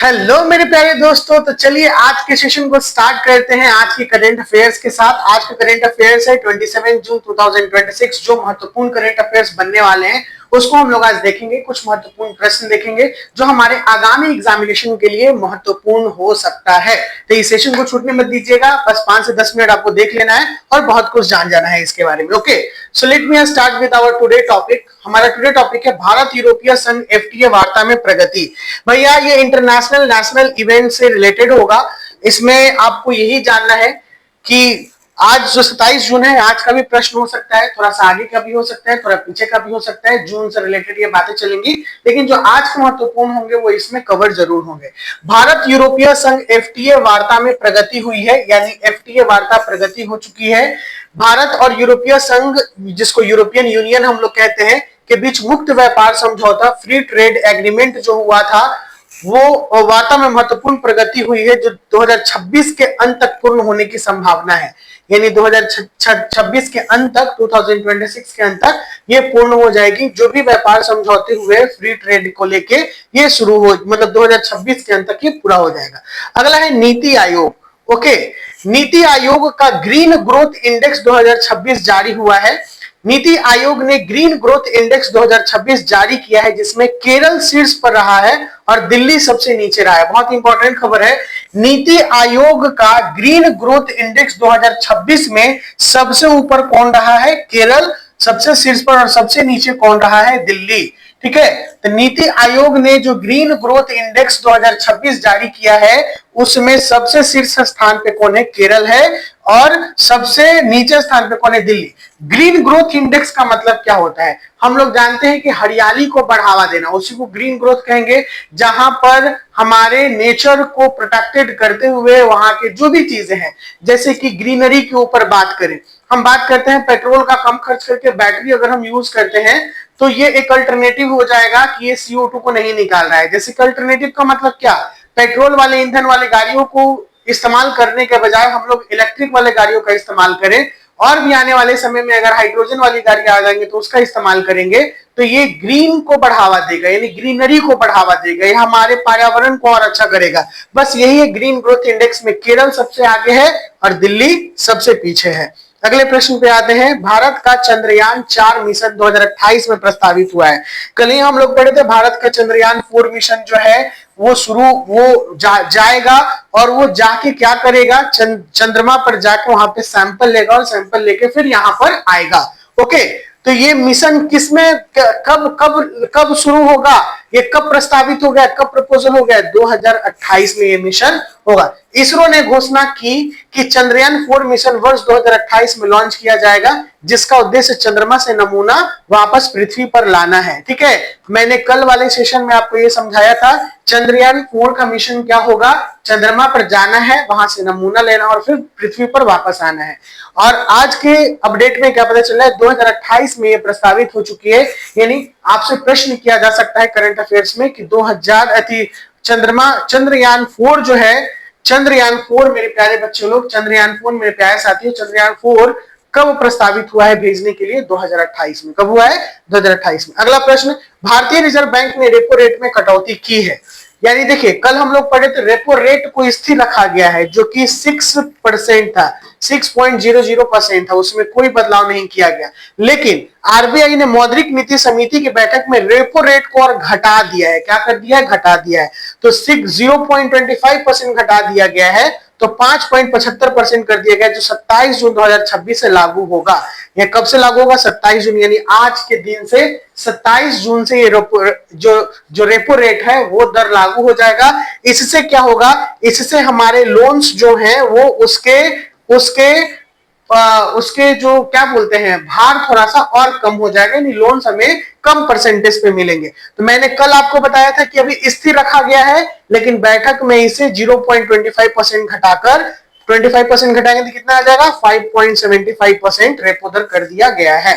Hello मेरे प्यारे दोस्तों, तो चलिए आज के सेशन को स्टार्ट करते हैं आज की करंट अफेयर्स के साथ। आज का करंट अफेयर्स है 27 जून 2026। जो महत्वपूर्ण करंट अफेयर्स बनने वाले हैं उसको हम लोग आज देखेंगे। कुछ महत्वपूर्ण प्रश्न देखेंगे जो हमारे आगामी एग्जामिनेशन के लिए महत्वपूर्ण हो सकता है। तो इस सेशन को छूटने मत दीजिएगा, बस 5 से 10 मिनट आपको देख लेना है और बहुत कुछ जान जाना है इसके बारे में। Okay, so let me start with our today topic. हमारा टुडे टॉपिक है भारत यूरोपीय संघ एफटीए वार्ता में प्रगति। भैया ये इंटरनेशनल नेशनल इवेंट से रिलेटेड होगा। इसमें आपको यही जानना है कि आज जो 27 जून है, आज का भी प्रश्न हो सकता है, थोड़ा सा आगे का भी हो सकता है, थोड़ा पीछे का भी हो सकता है। जून से रिलेटेड ये बातें चलेंगी, लेकिन जो आज के महत्वपूर्ण होंगे वो इसमें कवर जरूर होंगे। भारत यूरोपीय संघ एफटीए वार्ता में प्रगति हुई है, यानी एफटीए वार्ता प्रगति हो चुकी है। भारत और यूरोपीय संघ, जिसको यूरोपियन यूनियन हम लोग कहते हैं, के बीच मुक्त व्यापार समझौता फ्री ट्रेड एग्रीमेंट जो हुआ था, वो वार्ता में महत्वपूर्ण प्रगति हुई है, जो 2026 के अंत तक पूर्ण होने की संभावना है। यानी 2026 के अंत तक, 2026 के अंत तक ये पूर्ण हो जाएगी। जो भी व्यापार समझौते हुए फ्री ट्रेड को लेके, ये शुरू हो, मतलब 2026 के अंत तक ये पूरा हो जाएगा। अगला है नीति आयोग। ओके, नीति आयोग का ग्रीन ग्रोथ इंडेक्स 2026 जारी हुआ है। नीति आयोग ने ग्रीन ग्रोथ इंडेक्स 2026 जारी किया है, जिसमें केरल शीर्ष पर रहा है और दिल्ली सबसे नीचे रहा है। बहुत इंपॉर्टेंट खबर है। नीति आयोग का ग्रीन ग्रोथ इंडेक्स 2026 में सबसे ऊपर कौन रहा है? केरल सबसे शीर्ष पर, और सबसे नीचे कौन रहा है? दिल्ली। ठीक है, तो नीति आयोग ने जो ग्रीन ग्रोथ इंडेक्स 2026 जारी किया है, उसमें सबसे शीर्ष स्थान पे कौन है? केरल है, और सबसे नीचे स्थान पे कौन है? दिल्ली। ग्रीन ग्रोथ इंडेक्स का मतलब क्या होता है? हम लोग जानते हैं कि हरियाली को बढ़ावा देना, उसी को ग्रीन ग्रोथ कहेंगे। जहां पर हमारे नेचर को प्रोटेक्टेड करते हुए वहां के जो भी चीजें हैं, जैसे कि ग्रीनरी के ऊपर बात करें, हम बात करते हैं पेट्रोल का कम खर्च करके बैटरी अगर हम यूज करते हैं, तो ये एक अल्टरनेटिव हो जाएगा कि ये CO2 को नहीं निकाल रहा है। जैसे कि अल्टरनेटिव का मतलब क्या? पेट्रोल वाले ईंधन वाले गाड़ियों को इस्तेमाल करने के बजाय हम लोग इलेक्ट्रिक वाले गाड़ियों का इस्तेमाल करें, और भी आने वाले समय में अगर हाइड्रोजन वाली गाड़ी आ जाएंगे तो उसका इस्तेमाल करेंगे, तो ये ग्रीन को बढ़ावा देगा, यानी ग्रीनरी को बढ़ावा देगा, ये हमारे पर्यावरण को और अच्छा करेगा। बस यही है ग्रीन ग्रोथ इंडेक्स में केरल सबसे आगे है और दिल्ली सबसे पीछे है। अगले प्रश्न पे आते हैं। भारत का चंद्रयान 4 मिशन 2028 में प्रस्तावित हुआ है। कल ही हम लोग पढ़े थे, भारत का चंद्रयान 4 मिशन जो है वो जाएगा, और वो जाके क्या करेगा? चंद्रमा पर जाके वहां पे सैंपल लेगा, और सैंपल लेके फिर यहाँ पर आएगा। ओके, तो ये मिशन किसमें, कब कब कब शुरू होगा? ये कब प्रस्तावित हो गया, कब प्रपोजल हो गया? 2028 में ये मिशन होगा। इसरो ने घोषणा की कि चंद्रयान 4 मिशन वर्ष 2028 में लॉन्च किया जाएगा, जिसका उद्देश्य चंद्रमा से नमूना वापस पृथ्वी पर लाना है। ठीक है, मैंने कल वाले सेशन में आपको ये समझाया था, चंद्रयान 4 का मिशन क्या होगा? चंद्रमा पर जाना है, वहां से नमूना लेना और फिर पृथ्वी पर वापस आना है। और आज के अपडेट में क्या पता चल रहा है? 2028 में ये प्रस्तावित हो चुकी है। यानी आपसे प्रश्न किया जा सकता है करंट अफेयर्स में कि चंद्रयान 4 जो है, चंद्रयान 4 मेरे प्यारे बच्चे लोग, चंद्रयान 4 मेरे प्यारे साथियों, चंद्रयान 4 कब प्रस्तावित हुआ है भेजने के लिए? 2028 में। कब हुआ है? 2028 में। अगला प्रश्न, भारतीय रिजर्व बैंक ने रेपो रेट में कटौती की है। यानी देखिए, कल हम लोग पढ़े थे रेपो रेट को स्थिर रखा गया है, जो कि 6% था, 6.00% था, उसमें कोई बदलाव नहीं किया गया। लेकिन आरबीआई ने मौद्रिक नीति समिति की बैठक में रेपो रेट को और घटा दिया है। क्या कर दिया है? घटा दिया है। तो 0.25% घटा दिया गया है, तो 5.75% कर दिया गया, जो 27 जून 2026 से लागू होगा। यह कब से लागू होगा? 27 जून, यानी आज के दिन से 27 जून से ये जो रेपो रेट है वो दर लागू हो जाएगा। इससे क्या होगा? इससे हमारे लोन्स जो हैं वो उसके जो क्या बोलते हैं, भार थोड़ा सा और कम हो जाएगा, यानी लोन्स हमें कम परसेंटेज पे मिलेंगे। तो मैंने कल आपको बताया था कि अभी स्थिर रखा गया है, लेकिन बैठक में इसे 0.25% घटाकर 25% घटाएंगे तो कितना आ जाएगा? 5.75% रेपो दर कर दिया गया है।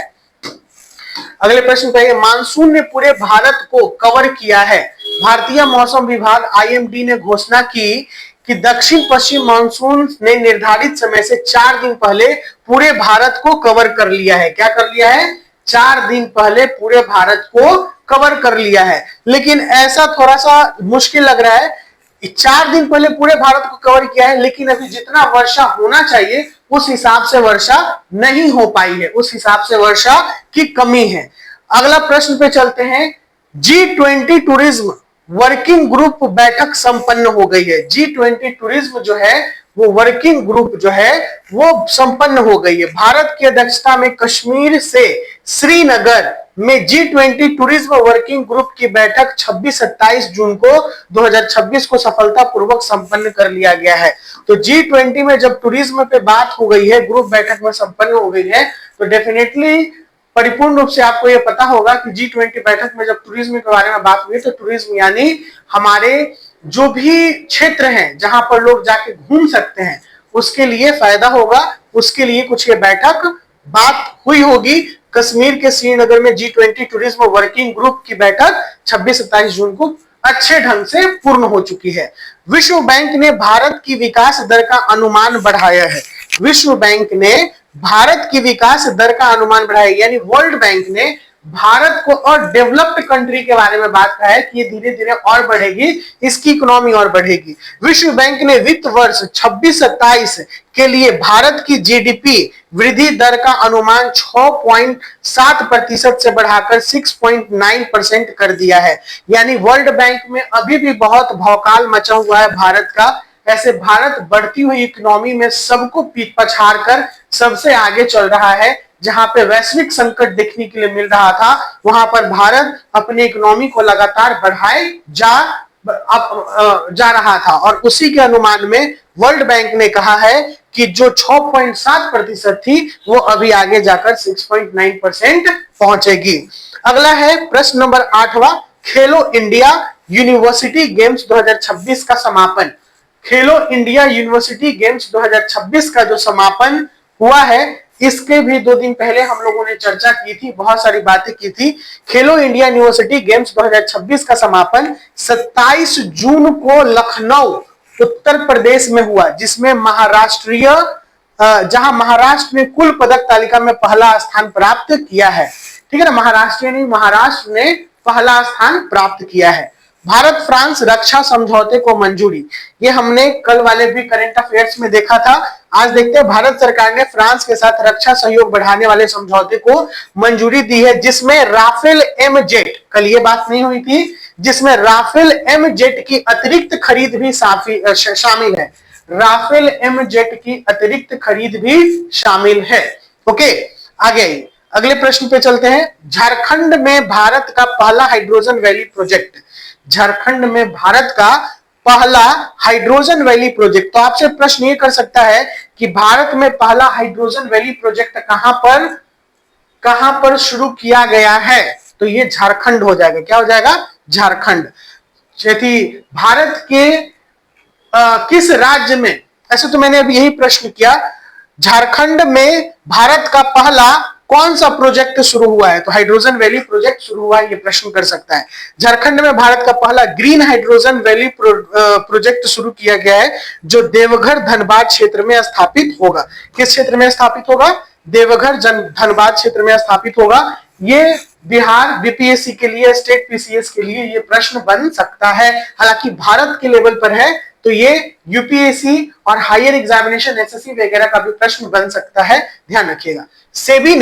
अगले प्रश्न पे, मानसून ने पूरे भारत को कवर किया है। भारतीय मौसम विभाग IMD ने घोषणा की कि दक्षिण पश्चिम मानसून ने निर्धारित समय से 4 दिन पहले पूरे भारत को कवर कर लिया है। क्या कर लिया है? 4 दिन पहले पूरे भारत को कवर कर लिया है। लेकिन ऐसा थोड़ा सा मुश्किल लग रहा है, 4 दिन पहले पूरे भारत को कवर किया है, लेकिन अभी जितना वर्षा होना चाहिए उस हिसाब से वर्षा नहीं हो पाई है, उस हिसाब से वर्षा की कमी है। अगला प्रश्न पे चलते हैं। G20 टूरिज्म वर्किंग ग्रुप बैठक संपन्न हो गई है। G20 टूरिज्म जो है वो वर्किंग ग्रुप जो है वो संपन्न हो गई है। भारत की अध्यक्षता में कश्मीर से श्रीनगर में G20 टूरिज्म वर्किंग ग्रुप की बैठक 26-27 जून को 2026 को सफलतापूर्वक संपन्न कर लिया गया है। तो G20 में जब टूरिज्म पे बात हो गई है, ग्रुप बैठक में संपन्न हो गई है, तो डेफिनेटली परिपूर्ण रूप से आपको यह पता होगा कि G20 बैठक में जब टूरिज्म के बारे में बात हुई तो टूरिज्म यानी हमारे जो भी क्षेत्र हैं जहां पर लोग जाके घूम सकते हैं उसके लिए फायदा होगा, उसके लिए कुछ ये बैठक बात हुई होगी। कश्मीर के श्रीनगर में G20 टूरिज्म वर्किंग ग्रुप की बैठक 26-27 जून को अच्छे ढंग से पूर्ण हो चुकी है। विश्व बैंक ने भारत की विकास दर का अनुमान बढ़ाया है। विश्व बैंक ने भारत की विकास दर का अनुमान बढ़ाया, यानी वर्ल्ड बैंक ने भारत को और डेवलप्ड कंट्री के बारे में बात कहा है कि ये धीरे धीरे और बढ़ेगी, इसकी इकोनॉमी और बढ़ेगी। विश्व बैंक ने वित्त वर्ष 26-27 के लिए भारत की जीडीपी वृद्धि दर का अनुमान 6.7% से बढ़ाकर 6.9% कर दिया है। यानी वर्ल्ड बैंक में अभी भी बहुत भौकाल मचा हुआ है भारत का। ऐसे भारत बढ़ती हुई इकोनॉमी में सबको पछाड़ कर सबसे आगे चल रहा है। जहां पे वैश्विक संकट देखने के लिए मिल रहा था, वहां पर भारत अपनी इकोनॉमी को लगातार बढ़ाए जा रहा था, और उसी के अनुमान में वर्ल्ड बैंक ने कहा है कि जो 6.7% थी वो अभी आगे जाकर 6.9% पहुंचेगी। अगला है प्रश्न नंबर 8वां, खेलो इंडिया यूनिवर्सिटी गेम्स 2026 का समापन। खेलो इंडिया यूनिवर्सिटी गेम्स 2026 का जो समापन हुआ है, इसके भी 2 दिन पहले हम लोगों ने चर्चा की थी, बहुत सारी बातें की थी। खेलो इंडिया यूनिवर्सिटी गेम्स 2026 का समापन 27 जून को लखनऊ उत्तर प्रदेश में हुआ, जिसमें जहां महाराष्ट्र ने कुल पदक तालिका में पहला स्थान प्राप्त किया है। ठीक है ना, महाराष्ट्र ने पहला स्थान प्राप्त किया है। भारत फ्रांस रक्षा समझौते को मंजूरी, ये हमने कल वाले भी करंट अफेयर्स में देखा था। आज देखते हैं भारत सरकार ने फ्रांस के साथ रक्षा सहयोग बढ़ाने वाले समझौते को मंजूरी दी है, जिसमें राफेल एम जेट, कल ये बात नहीं हुई थी, जिसमें राफेल एम जेट की अतिरिक्त खरीद भी शामिल है। राफेल एम जेट की अतिरिक्त खरीद भी शामिल है। ओके, आगे अगले प्रश्न पे चलते हैं। झारखंड में भारत का पहला हाइड्रोजन वैली प्रोजेक्ट, झारखंड में भारत का पहला हाइड्रोजन वैली प्रोजेक्ट। तो आपसे प्रश्न ये कर सकता है कि भारत में पहला हाइड्रोजन वैली प्रोजेक्ट कहां पर शुरू किया गया है, तो ये झारखंड हो जाएगा। क्या हो जाएगा? झारखंड। भारत के किस राज्य में, ऐसे तो मैंने अभी यही प्रश्न किया, झारखंड में भारत का पहला कौन सा प्रोजेक्ट शुरू हुआ है, तो हाइड्रोजन वैली प्रोजेक्ट शुरू हुआ है, ये प्रश्न कर सकता है। झारखंड में भारत का पहला ग्रीन हाइड्रोजन वैली प्रोजेक्ट शुरू किया गया है, जो देवघर धनबाद क्षेत्र में स्थापित होगा। किस क्षेत्र में स्थापित होगा? देवघर धनबाद क्षेत्र में स्थापित होगा। ये बिहार बीपीएससी के लिए, स्टेट पीसीएस के लिए ये प्रश्न बन सकता है। हालांकि भारत के लेवल पर है तो ये यूपीएससी और हायर एग्जामिनेशन एसएससी वगैरह का भी प्रश्न बन सकता है, ध्यान रखिएगा। सेबी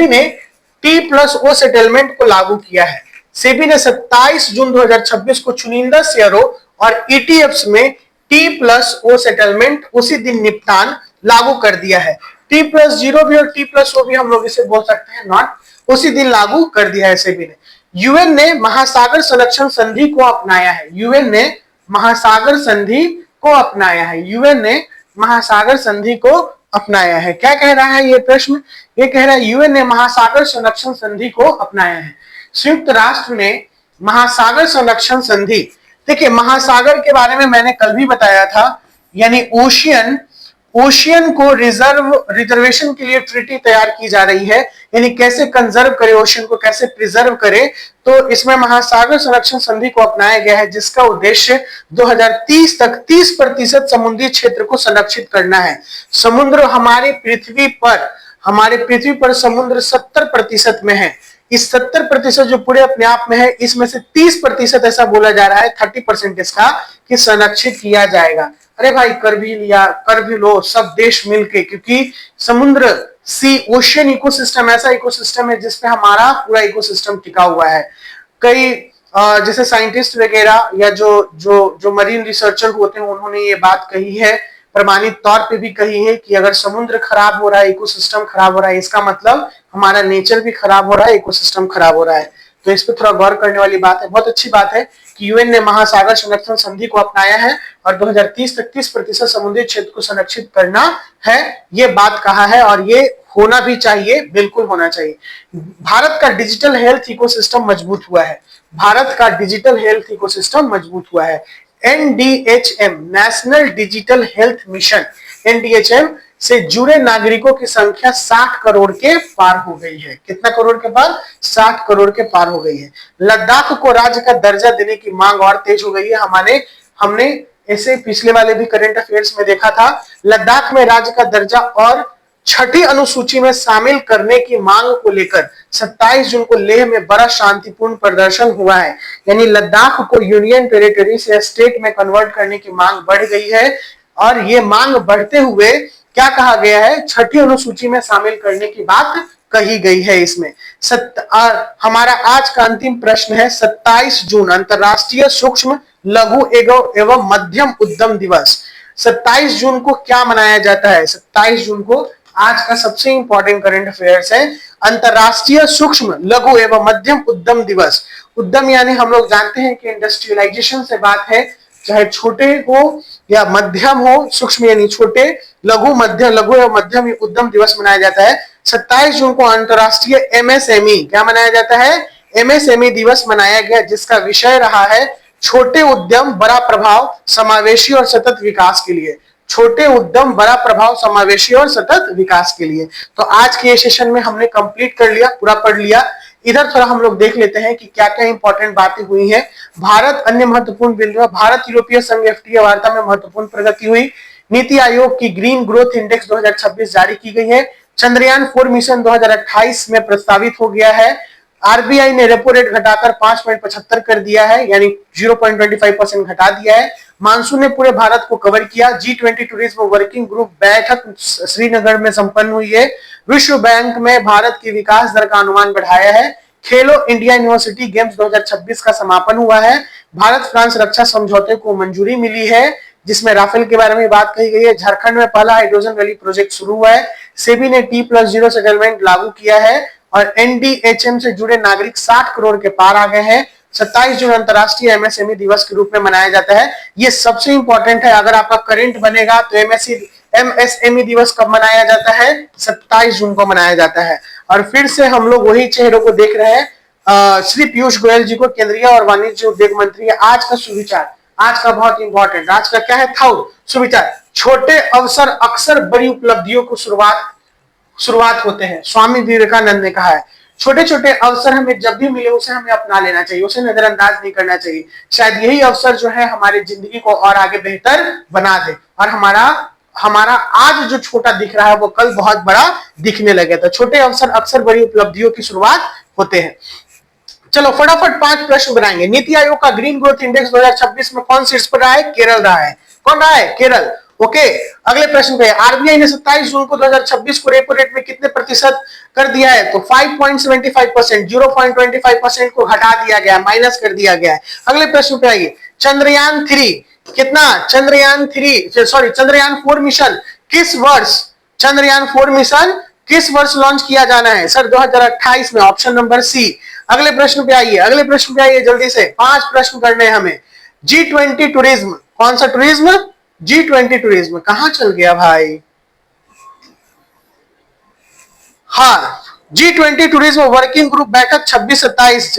ने T+O सेटलमेंट को लागू किया है। सेबी ने 27 जून 2026 को चुनिंदा शेयरों और ईटीएफ्स में T+O सेटलमेंट उसी दिन निपटान लागू कर दिया है। T+0 भी और T+O भी हम लोग इसे बोल सकते हैं नॉट, उसी दिन लागू कर दिया है सेबी ने। यूएन ने महासागर संरक्षण संधि को अपनाया है। यूएन ने महासागर संधि को अपनाया है। यूएन ने महासागर संधि को अपनाया है। क्या कह रहा है ये प्रश्न? ये कह रहा है यूएन ने महासागर संरक्षण संधि को अपनाया है। संयुक्त राष्ट्र ने महासागर संरक्षण संधि, देखिए महासागर के बारे में मैंने कल भी बताया था, यानी ओशियन को रिजर्वेशन के लिए ट्रीटी तैयार की जा रही है, यानी कैसे कंजर्व करे ओशियन को, कैसे प्रिजर्व करे। तो इसमें महासागर संरक्षण संधि को अपनाया गया है, जिसका उद्देश्य 2030 तक 30% समुद्री क्षेत्र को संरक्षित करना है। समुद्र हमारे पृथ्वी पर समुद्र 70% में है, इस 70% जो पूरे अपने आप में है, इसमें से 30% ऐसा बोला जा रहा है, 30% इसका कि संरक्षित किया जाएगा। अरे भाई कर भी लिया, कर भी लो सब देश मिलके, क्योंकि समुद्र सी ओशियन इकोसिस्टम ऐसा इकोसिस्टम है जिसपे हमारा पूरा इकोसिस्टम टिका हुआ है। कई जैसे साइंटिस्ट वगैरह या जो जो जो मरीन रिसर्चर होते हैं उन्होंने ये बात कही है, प्रमाणित तौर पे भी कही है कि अगर समुद्र खराब हो रहा है, इकोसिस्टम खराब हो रहा है, इसका मतलब हमारा नेचर भी खराब हो रहा है, इकोसिस्टम खराब हो रहा है। तो इस पे थोड़ा गौर करने वाली बात है। बहुत अच्छी बात है कि यूएन ने महासागर संरक्षण संधि को अपनाया है और 2030 तक 30% समुद्री क्षेत्र को संरक्षित करना है, ये बात कहा है और ये होना भी चाहिए, बिल्कुल होना चाहिए। भारत का डिजिटल हेल्थ इकोसिस्टम मजबूत हुआ है, भारत का डिजिटल हेल्थ इकोसिस्टम मजबूत हुआ है। एनडीएचएम नेशनल डिजिटल हेल्थ मिशन, एनडीएचएम से जुड़े नागरिकों की संख्या 60 करोड़ के पार हो गई है। कितना करोड़ के पार? 60 करोड़ के पार हो गई है। लद्दाख को राज्य का दर्जा देने की मांग और तेज हो गई है। हमने ऐसे पिछले वाले भी करंट अफेयर्स में देखा था, लद्दाख में राज्य का दर्जा और छठी अनुसूची में शामिल करने की मांग को लेकर 27 जून को लेह में बड़ा शांतिपूर्ण प्रदर्शन हुआ है। यानी लद्दाख को यूनियन टेरिटरी से स्टेट में कन्वर्ट करने की मांग बढ़ गई है और ये मांग बढ़ते हुए क्या कहा गया है, छठी अनुसूची में शामिल करने की बात कही गई है इसमें। हमारा आज का अंतिम प्रश्न है 27 जून अंतरराष्ट्रीय सूक्ष्म लघु एवं मध्यम उद्यम दिवस। 27 जून को क्या मनाया जाता है? 27 जून को आज का सबसे इंपॉर्टेंट करंट अफेयर्स है अंतरराष्ट्रीय सूक्ष्म लघु एवं मध्यम उद्यम दिवस। उद्यम यानी हम लोग जानते हैं कि इंडस्ट्रियलाइजेशन से बात है, चाहे छोटे हो या मध्यम हो, सूक्ष्म यानी छोटे, लघु एवं मध्यम उद्यम दिवस मनाया जाता है। 27 जून को अंतरराष्ट्रीय एमएसएमई क्या मनाया जाता है? एमएसएमई दिवस मनाया गया, जिसका विषय रहा है छोटे उद्यम बड़ा प्रभाव समावेशी और सतत विकास के लिए। छोटे उद्यम बड़ा प्रभाव समावेशी और सतत विकास के लिए। तो आज के ये सेशन में हमने कंप्लीट कर लिया, पूरा पढ़ लिया। इधर थोड़ा हम लोग देख लेते हैं कि क्या क्या इंपॉर्टेंट बातें हुई हैं। भारत अन्य महत्वपूर्ण बिंदु, भारत यूरोपीय संघ एफटीए वार्ता में महत्वपूर्ण प्रगति हुई। नीति आयोग की ग्रीन ग्रोथ इंडेक्स 2026 जारी की गई है। चंद्रयान 4 मिशन 2028 में प्रस्तावित हो गया है। आरबीआई ने रेपो रेट घटाकर 5.75 कर दिया है, यानी 0.25% घटा दिया है। मानसून ने पूरे भारत को कवर किया। G20 टूरिज्म वर्किंग ग्रुप बैठक श्रीनगर में संपन्न हुई है। विश्व बैंक में भारत की विकास दर का अनुमान बढ़ाया है। खेलो इंडिया यूनिवर्सिटी गेम्स 2026 का समापन हुआ है। भारत फ्रांस रक्षा समझौते को मंजूरी मिली है, जिसमें राफेल के बारे में बात कही गई है। झारखंड में पहला हाइड्रोजन वैली प्रोजेक्ट शुरू हुआ है। सेबी ने T+0 सेटलमेंट लागू किया है और एनडीएचएम से जुड़े नागरिक 60 करोड़ के पार आ गए हैं। 27 जून अंतरराष्ट्रीय एमएसएमई दिवस के रूप में मनाया जाता है। ये सबसे इंपॉर्टेंट है, अगर आपका करंट बनेगा तो एमएसएमई दिवस कब मनाया जाता है? 27 जून को मनाया जाता है। और फिर से हम लोग वही चेहरों को देख रहे हैं, श्री पीयूष गोयल जी को, केंद्रीय और वाणिज्य उद्योग मंत्री। आज का सुविचार, आज का बहुत इंपॉर्टेंट, आज का क्या है? थाउ सुविचार, छोटे अवसर अक्सर बड़ी उपलब्धियों को शुरुआत होते हैं। स्वामी विवेकानंद ने कहा है छोटे छोटे अवसर हमें जब भी मिले उसे हमें अपना लेना चाहिए, उसे नजरअंदाज नहीं करना चाहिए। शायद यही अवसर जो है हमारी जिंदगी को और आगे बेहतर बना दे और हमारा आज जो छोटा दिख रहा है वो कल बहुत बड़ा दिखने लगे। तो छोटे अवसर अक्सर बड़ी उपलब्धियों की शुरुआत होते हैं। चलो फटाफट 5 प्रश्न बनाएंगे। नीति आयोग का ग्रीन ग्रोथ इंडेक्स 2026 में कौन शीर्ष पर रहा है? केरल रहा है। कौन रहा है? केरल। ओके, अगले प्रश्न पे, आरबीआई ने 27 जून को 2026 को रेपो रेट में कितने प्रतिशत कर दिया है? तो 5.75%, 0.25% को हटा दिया गया, माइनस कर दिया गया है। अगले प्रश्न पे आइए, चंद्रयान 3 कितना? चंद्रयान 4 मिशन किस वर्ष, चंद्रयान 4 मिशन किस वर्ष लॉन्च किया जाना है? सर 2028 में, ऑप्शन नंबर सी। अगले प्रश्न पे आइए, जल्दी से 5 प्रश्न करने हैं हमें। G20 टूरिज्म, कौन सा टूरिज्म? G20 टूरिज्म कहां चल गया भाई? हाँ, G20 टूरिज्म वर्किंग ग्रुप बैठक 26-27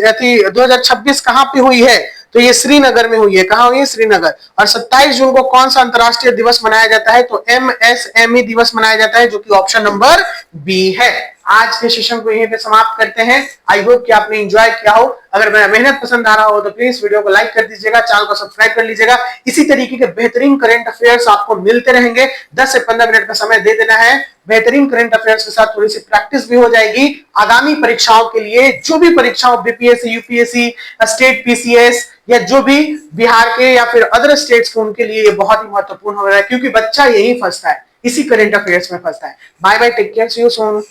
2026 कहां पे हुई है? तो ये श्रीनगर में हुई है। कहां हुई है? श्रीनगर। और 27 जून को कौन सा अंतरराष्ट्रीय दिवस मनाया जाता है? तो एमएसएमई दिवस मनाया जाता है, जो कि ऑप्शन नंबर बी है। आज के सेशन को यहीं पे समाप्त करते हैं। आई होप कि आपने एंजॉय किया हो। अगर मेरा मेहनत पसंद आ रहा हो तो प्लीज वीडियो को लाइक कर दीजिएगा, चैनल को सब्सक्राइब कर लीजिएगा। इसी तरीके के बेहतरीन करंट अफेयर्स आपको मिलते रहेंगे। 10 से 15 मिनट का समय दे देना है। बेहतरीन करंट अफेयर्स के साथ थोड़ी सी प्रैक्टिस भी हो जाएगी आगामी परीक्षाओं के लिए। जो भी परीक्षाओं बीपीएससी, यूपीएससी, स्टेट पीसीएस या जो भी बिहार के या फिर अदर स्टेट्स के, उनके लिए ये बहुत ही महत्वपूर्ण हो रहा है, क्योंकि बच्चा यही फंसता है, इसी करंट अफेयर्स में फंसता है। Bye bye, take care, see you soon.